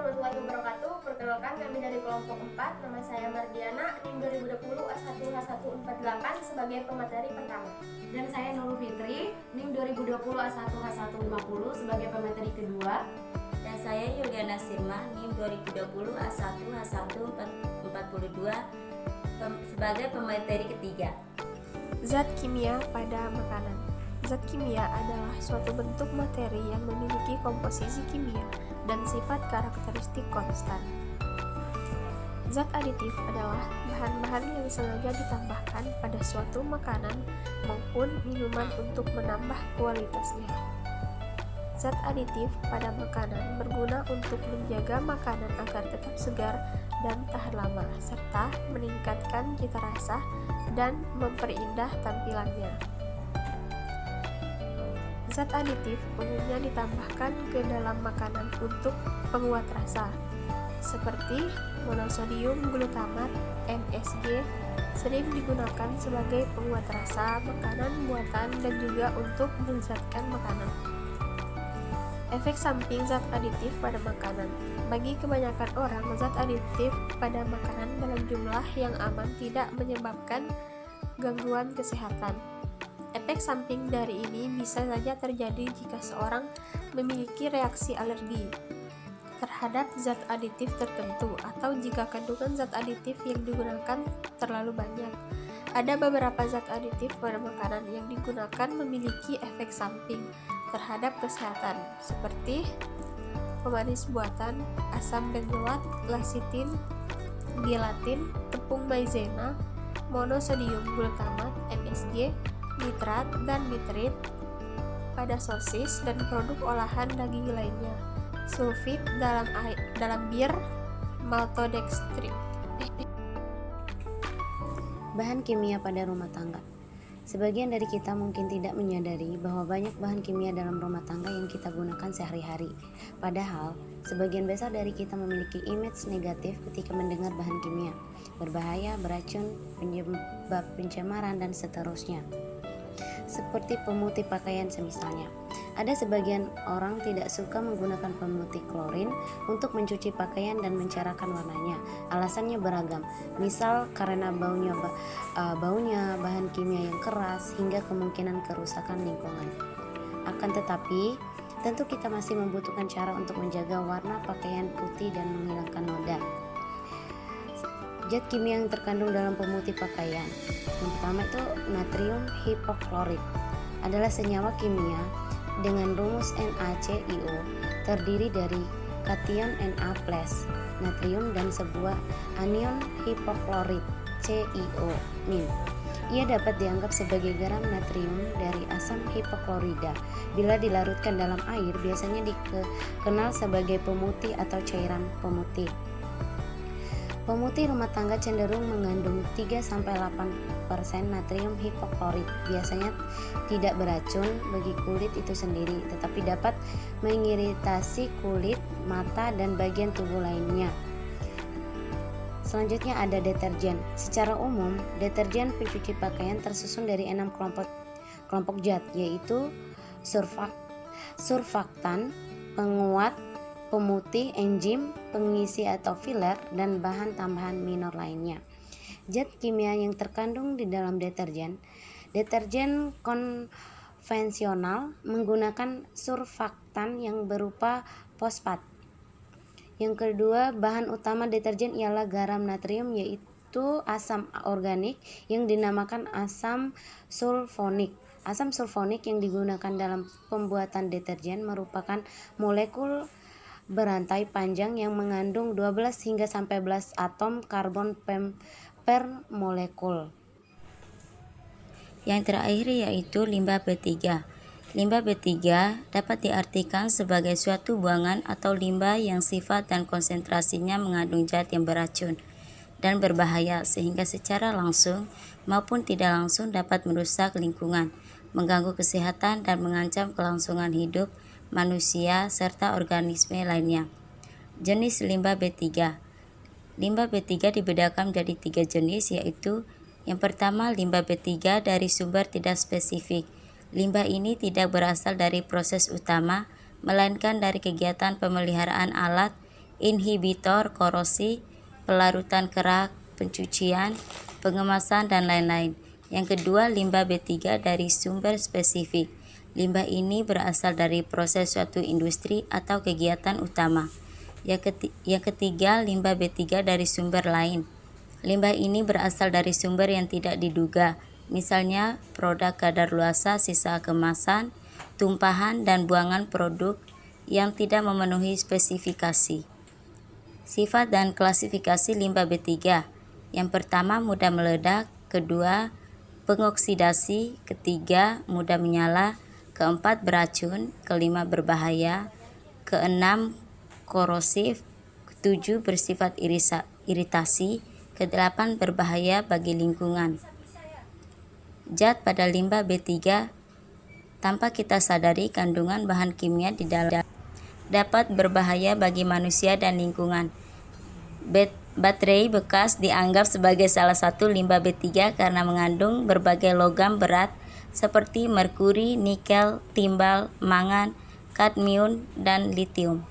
warahmatullahi wabarakatuh. Perkenalkan, kami dari kelompok 4. Nama saya Mardiana, NIM 2020 A1H148 sebagai pemateri pertama. Dan saya Nurul Fitri, NIM 2020 A1H150 sebagai pemateri kedua. Dan saya Yuliana Sirma, NIM 2020 A1H1H142 sebagai pemateri ketiga. Zat kimia pada makanan. Zat kimia adalah suatu bentuk materi yang memiliki komposisi kimia dan sifat karakteristik konstan. Zat aditif adalah bahan-bahan yang sengaja ditambahkan pada suatu makanan maupun minuman untuk menambah kualitasnya. Zat aditif pada makanan berguna untuk menjaga makanan agar tetap segar dan tahan lama, serta meningkatkan cita rasa dan memperindah tampilannya. Zat aditif umumnya ditambahkan ke dalam makanan untuk penguat rasa, seperti monosodium glutamat (MSG), sering digunakan sebagai penguat rasa makanan buatan dan juga untuk melezatkan makanan. Efek samping zat aditif pada makanan. Bagi kebanyakan orang, zat aditif pada makanan dalam jumlah yang aman tidak menyebabkan gangguan kesehatan. Efek samping dari ini bisa saja terjadi jika seorang memiliki reaksi alergi terhadap zat aditif tertentu atau jika kandungan zat aditif yang digunakan terlalu banyak. Ada beberapa zat aditif pada makanan yang digunakan memiliki efek samping terhadap kesehatan, seperti pemanis buatan, asam benzoat, lecitin, gelatin, tepung maizena, monosodium glutamat (MSG), nitrat dan nitrit pada sosis dan produk olahan daging lainnya, sulfit dalam bir, maltodextrin. Bahan kimia pada rumah tangga. Sebagian dari kita mungkin tidak menyadari bahwa banyak bahan kimia dalam rumah tangga yang kita gunakan sehari-hari. Padahal, sebagian besar dari kita memiliki image negatif ketika mendengar bahan kimia, berbahaya, beracun, penyebab pencemaran, dan seterusnya. Seperti pemutih pakaian semisalnya. Ada sebagian orang tidak suka menggunakan pemutih klorin untuk mencuci pakaian dan mencerahkan warnanya. Alasannya beragam, misal karena baunya bahan kimia yang keras hingga kemungkinan kerusakan lingkungan. Akan tetapi, tentu kita masih membutuhkan cara untuk menjaga warna pakaian putih dan menghilangkan noda. Zat kimia yang terkandung dalam pemutih pakaian. Yang pertama itu natrium hipoklorit, adalah senyawa kimia dengan rumus NaClO terdiri dari kation Na+, natrium dan sebuah anion hipoklorit ClO-. Ia dapat dianggap sebagai garam natrium dari asam hipoklorida. Bila dilarutkan dalam air, biasanya dikenal sebagai pemutih atau cairan pemutih. Pemutih rumah tangga cenderung mengandung 3-8% natrium hipoklorit. Biasanya tidak beracun bagi kulit itu sendiri, tetapi dapat mengiritasi kulit, mata, dan bagian tubuh lainnya. Selanjutnya ada deterjen. Secara umum, deterjen pencuci pakaian tersusun dari 6 kelompok zat, yaitu surfaktan, penguat, pemutih, enzim, pengisi atau filler, dan bahan tambahan minor lainnya. Zat kimia yang terkandung di dalam deterjen konvensional menggunakan surfaktan yang berupa fosfat. Yang kedua, bahan utama deterjen ialah garam natrium, yaitu asam organik yang dinamakan asam sulfonik. Asam sulfonik yang digunakan dalam pembuatan deterjen merupakan molekul berantai panjang yang mengandung 12 hingga 11 atom karbon per molekul. Yang terakhir yaitu limbah B3. Limbah B3 dapat diartikan sebagai suatu buangan atau limbah yang sifat dan konsentrasinya mengandung zat yang beracun dan berbahaya sehingga secara langsung maupun tidak langsung dapat merusak lingkungan, mengganggu kesehatan dan mengancam kelangsungan hidup manusia serta organisme lainnya. Jenis limbah B3. Limbah B3 dibedakan menjadi 3 jenis, yaitu yang pertama, limbah B3 dari sumber tidak spesifik. Limbah ini tidak berasal dari proses utama, melainkan dari kegiatan pemeliharaan alat inhibitor korosi, pelarutan kerak, pencucian, pengemasan, dan lain-lain. Yang kedua, limbah B3 dari sumber spesifik. Limbah ini berasal dari proses suatu industri atau kegiatan utama. Yang ketiga, limbah B3 dari sumber lain. Limbah ini berasal dari sumber yang tidak diduga, misalnya produk kadaluarsa, sisa kemasan, tumpahan, dan buangan produk yang tidak memenuhi spesifikasi. Sifat dan klasifikasi limbah B3. Yang pertama, mudah meledak. Kedua, pengoksidasi. Ketiga, mudah menyala. Keempat, beracun. Kelima, berbahaya. Keenam, korosif. Ketujuh, bersifat iritasi. Kedelapan, berbahaya bagi lingkungan. Zat pada limbah B3 tanpa kita sadari kandungan bahan kimia di dalam dapat berbahaya bagi manusia dan lingkungan. Baterai bekas dianggap sebagai salah satu limbah B3 karena mengandung berbagai logam berat seperti merkuri, nikel, timbal, mangan, kadmium, dan litium.